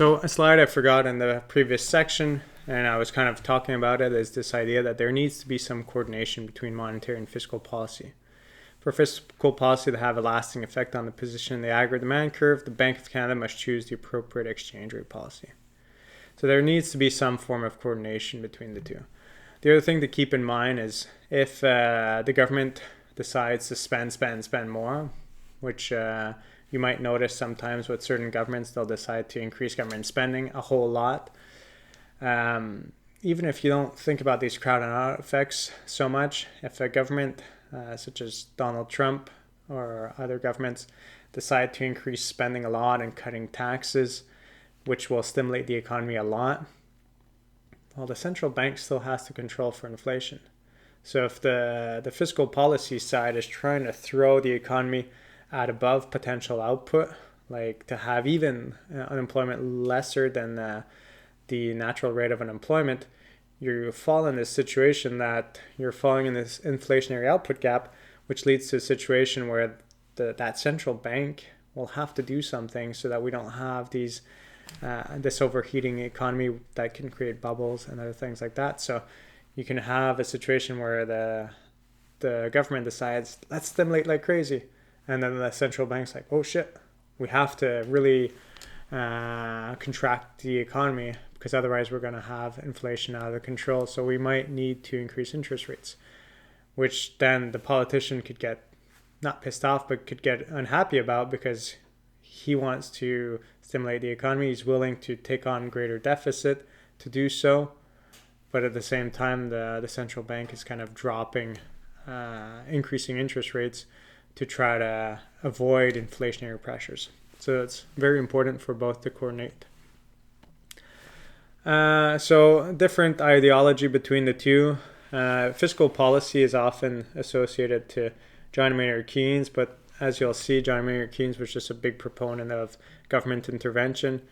So a slide I forgot in the previous section, and I was kind of talking about it, is this idea that there needs to be some coordination between monetary and fiscal policy. For fiscal policy to have a lasting effect on the position in the aggregate demand curve, the Bank of Canada must choose the appropriate exchange rate policy. So there needs to be some form of coordination between the two. The other thing to keep in mind is if the government decides to spend more, which you might notice sometimes with certain governments, they'll decide to increase government spending a whole lot. Even if you don't think about these crowd out effects so much, if a government such as Donald Trump or other governments decide to increase spending a lot and cutting taxes, which will stimulate the economy a lot, well, the central bank still has to control for inflation. So if the fiscal policy side is trying to throw the economy at above potential output, like to have even unemployment lesser than the natural rate of unemployment, you fall in this situation that you're falling in this inflationary output gap, which leads to a situation where that central bank will have to do something so that we don't have this overheating economy that can create bubbles and other things like that. So you can have a situation where the government decides, let's stimulate like crazy. And then the central bank's like, oh shit, we have to really contract the economy because otherwise we're going to have inflation out of control. So we might need to increase interest rates, which then the politician could get not pissed off, but could get unhappy about because he wants to stimulate the economy. He's willing to take on greater deficit to do so. But at the same time, the central bank is kind of increasing interest rates to try to avoid inflationary pressures. So it's very important for both to coordinate. So different ideology between the two. Fiscal policy is often associated to John Maynard Keynes, but as you'll see, John Maynard Keynes was just a big proponent of government intervention.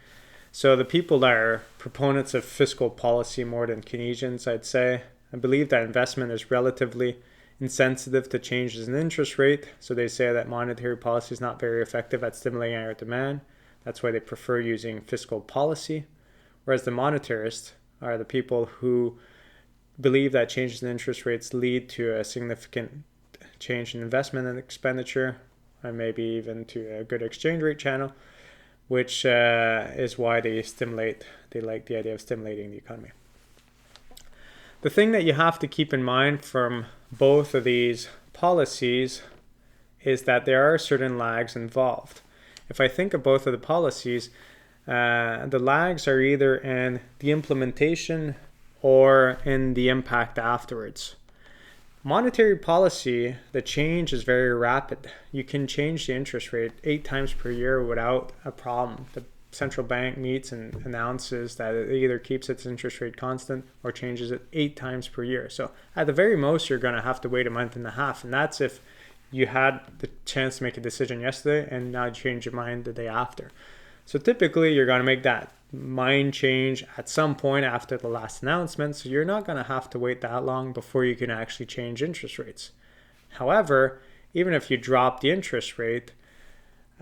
So the people that are proponents of fiscal policy more than Keynesians, I'd say, I believe that investment is relatively insensitive to changes in interest rate. So they say that monetary policy is not very effective at stimulating aggregate demand. That's why they prefer using fiscal policy. Whereas the monetarists are the people who believe that changes in interest rates lead to a significant change in investment and expenditure, and maybe even to a good exchange rate channel, which is why they like the idea of stimulating the economy. The thing that you have to keep in mind from both of these policies is that there are certain lags involved. If I think of both of the policies, the lags are either in the implementation or in the impact afterwards. Monetary policy, the change is very rapid. You can change the interest rate 8 times per year without a problem. The central bank meets and announces that it either keeps its interest rate constant or changes it 8 times per year. So at the very most, you're going to have to wait a month and a half. And that's if you had the chance to make a decision yesterday and now change your mind the day after. So typically, you're going to make that mind change at some point after the last announcement. So you're not going to have to wait that long before you can actually change interest rates. However, even if you drop the interest rate,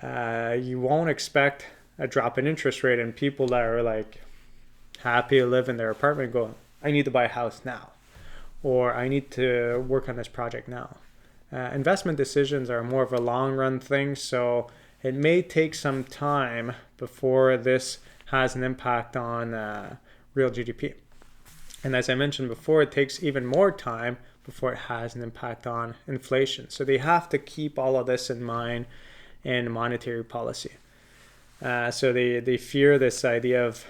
you won't expect a drop in interest rate, and people that are like happy to live in their apartment go, I need to buy a house now, or I need to work on this project now. Investment decisions are more of a long run thing, so it may take some time before this has an impact on real GDP. And as I mentioned before, it takes even more time before it has an impact on inflation. So they have to keep all of this in mind in monetary policy. So they fear this idea of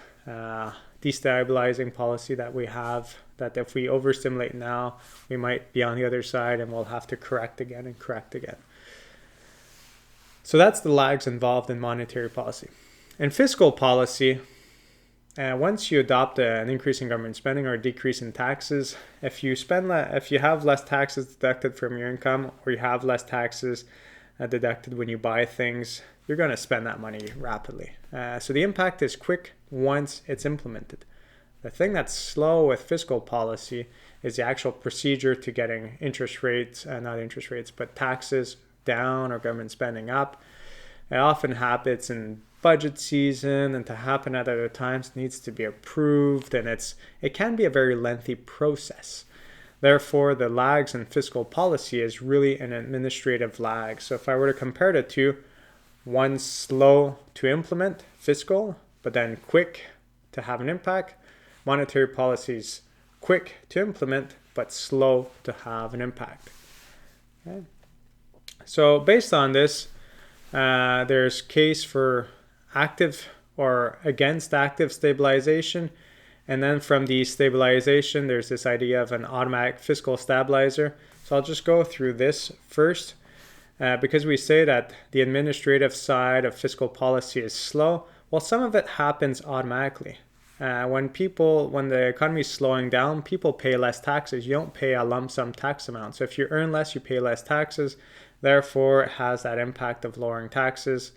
destabilizing policy that we have, that if we overstimulate now, we might be on the other side and we'll have to correct again and correct again. So that's the lags involved in monetary policy. In fiscal policy, once you adopt an increase in government spending or a decrease in taxes, if you have less taxes deducted from your income, or you have less taxes deducted when you buy things, you're going to spend that money rapidly. So the impact is quick once it's implemented. The thing that's slow with fiscal policy is the actual procedure to getting taxes down or government spending up. It often happens in budget season, and to happen at other times needs to be approved, and it can be a very lengthy process. Therefore, the lags in fiscal policy is really an administrative lag. So if I were to compare the two, one's slow to implement, fiscal, but then quick to have an impact. Monetary policies quick to implement, but slow to have an impact. Okay. So based on this, there's case for active or against active stabilization. And then from the stabilization, there's this idea of an automatic fiscal stabilizer. So I'll just go through this first. Because we say that the administrative side of fiscal policy is slow, well, some of it happens automatically. When the economy is slowing down, people pay less taxes. You don't pay a lump sum tax amount. So if you earn less, you pay less taxes. Therefore, it has that impact of lowering taxes.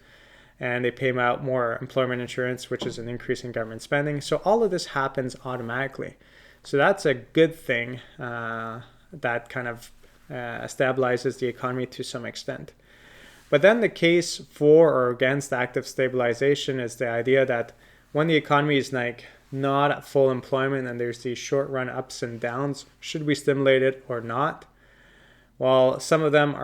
And they pay out more employment insurance, which is an increase in government spending. So all of this happens automatically. So that's a good thing that kind of stabilizes the economy to some extent. But then the case for or against active stabilization is the idea that when the economy is like not at full employment and there's these short run ups and downs, should we stimulate it or not? Well, some of them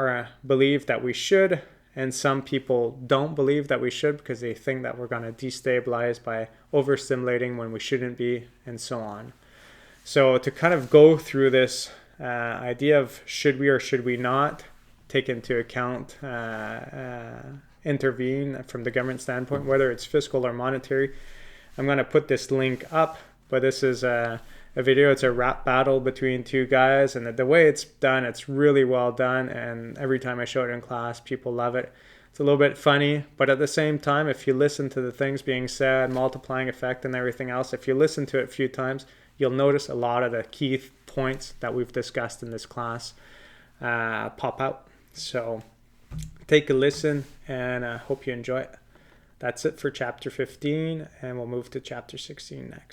believe that we should, and some people don't believe that we should because they think that we're going to destabilize by overstimulating when we shouldn't be, and so on. So to kind of go through this idea of should we or should we not take into account, intervene from the government standpoint, whether it's fiscal or monetary, I'm going to put this link up, but this is a video. It's a rap battle between two guys, and the way it's done, it's really well done, and every time I show it in class, people love it. It's a little bit funny, but at the same time, if you listen to the things being said, multiplying effect and everything else, if you listen to it a few times, you'll notice a lot of the key points that we've discussed in this class pop out. So take a listen, and I hope you enjoy it. That's it for chapter 15, and we'll move to chapter 16 next.